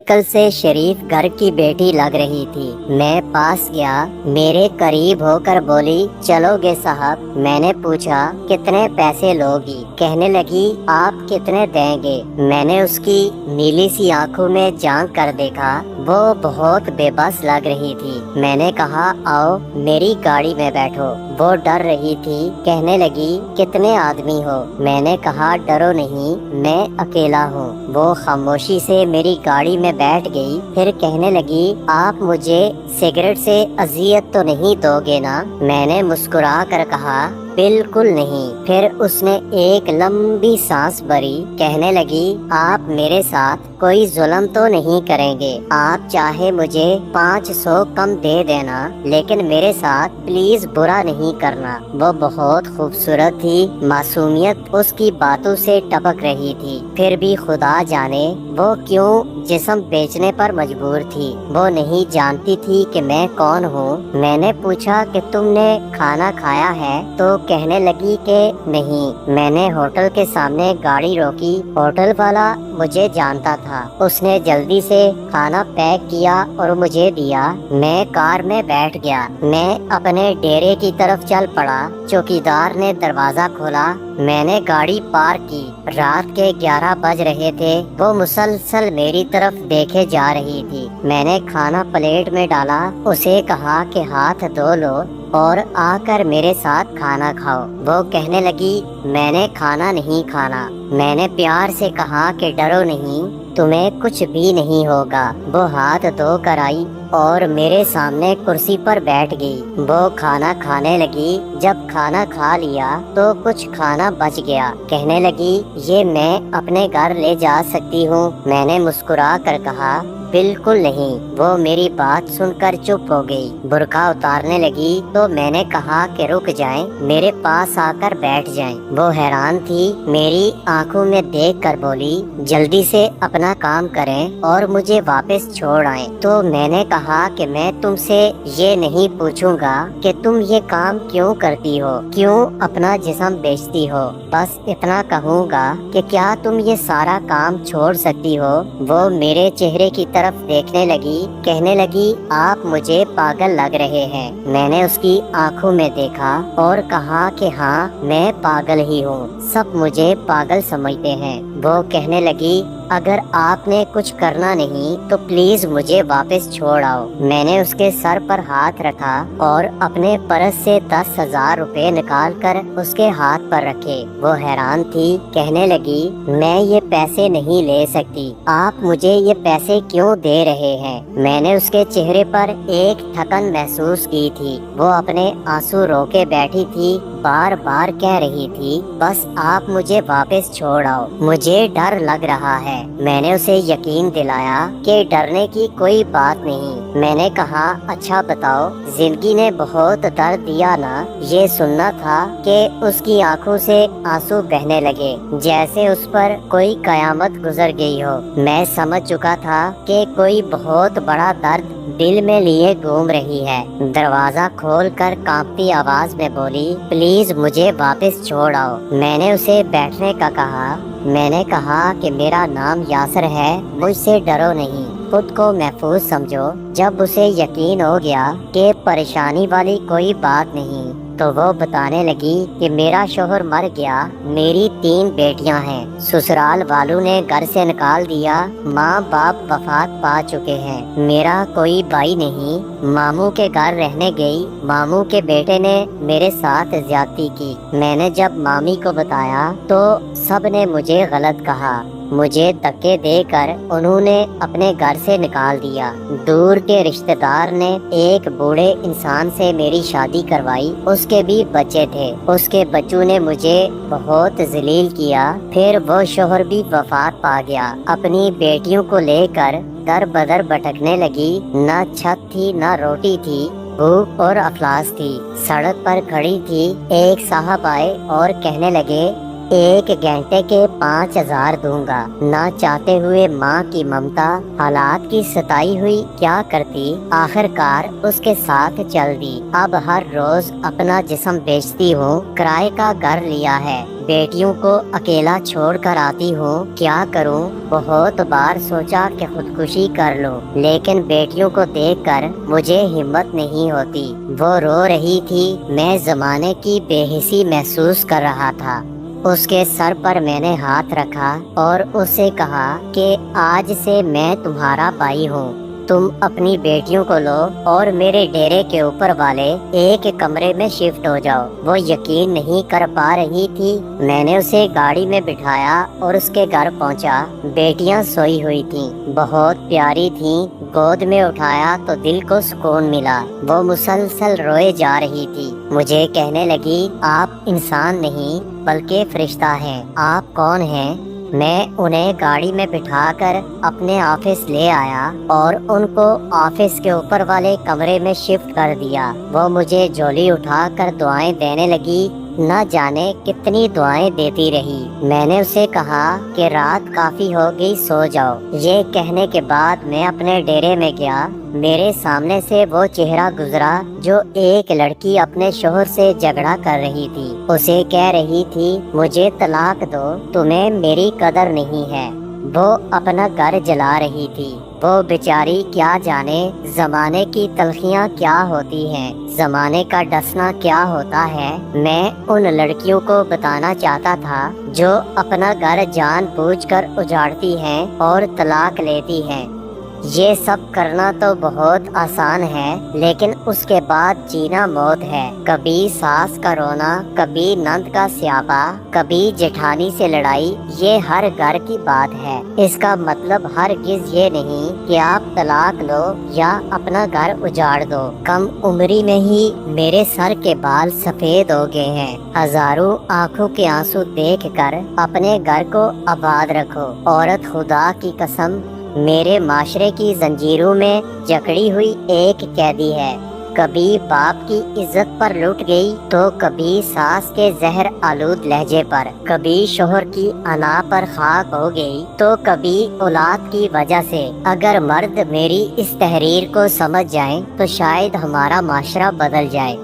کل سے شریف گھر کی بیٹی لگ رہی تھی۔ میں پاس گیا، میرے قریب ہو کر بولی، چلو گے صاحب؟ میں نے پوچھا، کتنے پیسے لوگی؟ کہنے لگی، آپ کتنے دیں گے؟ میں نے اس کی نیلی سی آنکھوں میں جھانک کر دیکھا، وہ بہت بے بس لگ رہی تھی۔ میں نے کہا، آؤ میری گاڑی میں بیٹھو۔ وہ ڈر رہی تھی، کہنے لگی، کتنے آدمی ہو؟ میں نے کہا، ڈرو نہیں، میں اکیلا ہوں۔ وہ خاموشی سے میری گاڑی میں بیٹھ گئی، پھر کہنے لگی، آپ مجھے سگریٹ سے اذیت تو نہیں دو گے نا؟ میں نے مسکرا کر کہا، بالکل نہیں۔ پھر اس نے ایک لمبی سانس بھری، کہنے لگی، آپ میرے ساتھ کوئی ظلم تو نہیں کریں گے؟ آپ چاہے مجھے 500 کم دے دینا، لیکن میرے ساتھ پلیز برا نہیں کرنا۔ وہ بہت خوبصورت تھی، معصومیت اس کی باتوں سے ٹپک رہی تھی، پھر بھی خدا جانے وہ کیوں جسم بیچنے پر مجبور تھی۔ وہ نہیں جانتی تھی کہ میں کون ہوں۔ میں نے پوچھا کہ تم نے کھانا کھایا ہے؟ تو کہنے لگی کہ نہیں۔ میں نے ہوٹل کے سامنے گاڑی روکی، ہوٹل والا مجھے جانتا تھا۔ اس نے جلدی سے کھانا پیک کیا اور مجھے دیا۔ میں کار میں بیٹھ گیا، میں اپنے ڈیرے کی طرف چل پڑا۔ چوکیدار نے دروازہ کھولا، میں نے گاڑی پارک کی۔ رات کے 11 بج رہے تھے، وہ مسلسل میری طرف دیکھے جا رہی تھی۔ میں نے کھانا پلیٹ میں ڈالا، اسے کہا کہ ہاتھ دھو لو اور آ کر میرے ساتھ کھانا کھاؤ۔ وہ کہنے لگی، میں نے کھانا نہیں کھانا۔ میں نے پیار سے کہا کہ ڈرو نہیں، تمہیں کچھ بھی نہیں ہوگا۔ وہ ہاتھ دھو کر آئی اور میرے سامنے کرسی پر بیٹھ گئی۔ وہ کھانا کھانے لگی۔ جب کھانا کھا لیا تو کچھ کھانا بچ گیا۔ کہنے لگی، یہ میں اپنے گھر لے جا سکتی ہوں؟ میں نے مسکرا کر کہا، بالکل نہیں۔ وہ میری بات سن کر چپ ہو گئی، برقع اتارنے لگی تو میں نے کہا کہ رک جائیں، میرے پاس آ کر بیٹھ جائیں۔ وہ حیران تھی، میری آنکھوں میں دیکھ کر بولی، جلدی سے اپنا کام کریں اور مجھے واپس چھوڑ آئیں۔ تو میں نے کہا کہ میں تم سے یہ نہیں پوچھوں گا کہ تم یہ کام کیوں کرتی ہو، کیوں اپنا جسم بیچتی ہو، بس اتنا کہوں گا کہ کیا تم یہ سارا کام چھوڑ سکتی ہو؟ وہ میرے چہرے کی طرف دیکھنے لگی، کہنے لگی، آپ مجھے پاگل لگ رہے ہیں۔ میں نے اس کی آنکھوں میں دیکھا اور کہا کہ ہاں، میں پاگل ہی ہوں، سب مجھے پاگل سمجھتے ہیں۔ وہ کہنے لگی، اگر آپ نے کچھ کرنا نہیں تو پلیز مجھے واپس چھوڑ آؤ۔ میں نے اس کے سر پر ہاتھ رکھا اور اپنے پرس سے 10,000 روپے نکال کر اس کے ہاتھ پر رکھے۔ وہ حیران تھی، کہنے لگی، میں یہ پیسے نہیں لے سکتی، آپ مجھے یہ پیسے کیوں دے رہے ہیں؟ میں نے اس کے چہرے پر ایک تھکن محسوس کی تھی، وہ اپنے آنسو روکے بیٹھی تھی، بار بار کہہ رہی تھی، بس آپ مجھے واپس چھوڑ آؤ، مجھے ڈر لگ رہا ہے۔ میں نے اسے یقین دلایا کہ ڈرنے کی کوئی بات نہیں۔ میں نے کہا، اچھا بتاؤ، زندگی نے بہت درد دیا نا؟ یہ سننا تھا کہ اس کی آنکھوں سے آنسو بہنے لگے، جیسے اس پر کوئی قیامت گزر گئی ہو۔ میں سمجھ چکا تھا کہ کوئی بہت بڑا درد دل میں لیے گھوم رہی ہے۔ دروازہ کھول کر کانپتی آواز میں بولی، پلیز مجھے واپس چھوڑ آؤ۔ میں نے اسے بیٹھنے کا کہا۔ میں نے کہا کہ میرا نام یاسر ہے، مجھ سے ڈرو نہیں، خود کو محفوظ سمجھو۔ جب اسے یقین ہو گیا کہ پریشانی والی کوئی بات نہیں تو وہ بتانے لگی کہ میرا شوہر مر گیا، میری 3 بیٹیاں ہیں، سسرال والوں نے گھر سے نکال دیا، ماں باپ وفات پا چکے ہیں، میرا کوئی بھائی نہیں، ماموں کے گھر رہنے گئی، ماموں کے بیٹے نے میرے ساتھ زیادتی کی۔ میں نے جب مامی کو بتایا تو سب نے مجھے غلط کہا، مجھے دھکے دے کر انہوں نے اپنے گھر سے نکال دیا۔ دور کے رشتہ دار نے ایک بوڑھے انسان سے میری شادی کروائی، اس کے بھی بچے تھے، اس کے بچوں نے مجھے بہت ذلیل کیا، پھر وہ شوہر بھی وفات پا گیا۔ اپنی بیٹیوں کو لے کر در بدر بھٹکنے لگی، نہ چھت تھی نہ روٹی تھی، بھوک اور افلاس تھی، سڑک پر کھڑی تھی۔ ایک صاحب آئے اور کہنے لگے، 1 گھنٹے کے 5,000 دوں گا۔ نہ چاہتے ہوئے ماں کی ممتا، حالات کی ستائی ہوئی کیا کرتی، آخر کار اس کے ساتھ چل دی۔ اب ہر روز اپنا جسم بیچتی ہوں، کرائے کا گھر لیا ہے، بیٹیوں کو اکیلا چھوڑ کر آتی ہوں، کیا کروں؟ بہت بار سوچا کہ خودکشی کر لوں، لیکن بیٹیوں کو دیکھ کر مجھے ہمت نہیں ہوتی۔ وہ رو رہی تھی، میں زمانے کی بے حسی محسوس کر رہا تھا۔ اس کے سر پر میں نے ہاتھ رکھا اور اسے کہا کہ آج سے میں تمہارا بھائی ہوں، تم اپنی بیٹیوں کو لو اور میرے ڈیرے کے اوپر والے ایک کمرے میں شفٹ ہو جاؤ۔ وہ یقین نہیں کر پا رہی تھی۔ میں نے اسے گاڑی میں بٹھایا اور اس کے گھر پہنچا۔ بیٹیاں سوئی ہوئی تھیں، بہت پیاری تھیں۔ گود میں اٹھایا تو دل کو سکون ملا۔ وہ مسلسل روئے جا رہی تھی۔ مجھے کہنے لگی، آپ انسان نہیں بلکہ فرشتہ ہیں۔ آپ کون ہیں؟ میں انہیں گاڑی میں بٹھا کر اپنے آفس لے آیا اور ان کو آفس کے اوپر والے کمرے میں شفٹ کر دیا۔ وہ مجھے جھولی اٹھا کر دعائیں دینے لگی، نہ جانے کتنی دعائیں دیتی رہی۔ میں نے اسے کہا کہ رات کافی ہو گئی، سو جاؤ۔ یہ کہنے کے بعد میں اپنے ڈیرے میں گیا۔ میرے سامنے سے وہ چہرہ گزرا جو ایک لڑکی اپنے شوہر سے جھگڑا کر رہی تھی۔ اسے کہہ رہی تھی، مجھے طلاق دو، تمہیں میری قدر نہیں ہے۔ وہ اپنا گھر جلا رہی تھی۔ وہ بیچاری کیا جانے زمانے کی تلخیاں کیا ہوتی ہیں، زمانے کا ڈسنا کیا ہوتا ہے۔ میں ان لڑکیوں کو بتانا چاہتا تھا جو اپنا گھر جان بوجھ کر اجاڑتی ہیں اور طلاق لیتی ہیں۔ یہ سب کرنا تو بہت آسان ہے، لیکن اس کے بعد جینا موت ہے۔ کبھی ساس کا رونا، کبھی نند کا سیابا، کبھی جیٹھانی سے لڑائی، یہ ہر گھر کی بات ہے۔ اس کا مطلب ہرگز یہ نہیں کہ آپ طلاق لو یا اپنا گھر اجاڑ دو۔ کم عمری میں ہی میرے سر کے بال سفید ہو گئے ہیں۔ ہزاروں آنکھوں کے آنسو دیکھ کر اپنے گھر کو آباد رکھو۔ عورت خدا کی قسم میرے معاشرے کی زنجیروں میں جکڑی ہوئی ایک قیدی ہے۔ کبھی باپ کی عزت پر لٹ گئی تو کبھی ساس کے زہر آلود لہجے پر، کبھی شوہر کی انا پر خاک ہو گئی تو کبھی اولاد کی وجہ سے۔ اگر مرد میری اس تحریر کو سمجھ جائیں تو شاید ہمارا معاشرہ بدل جائے۔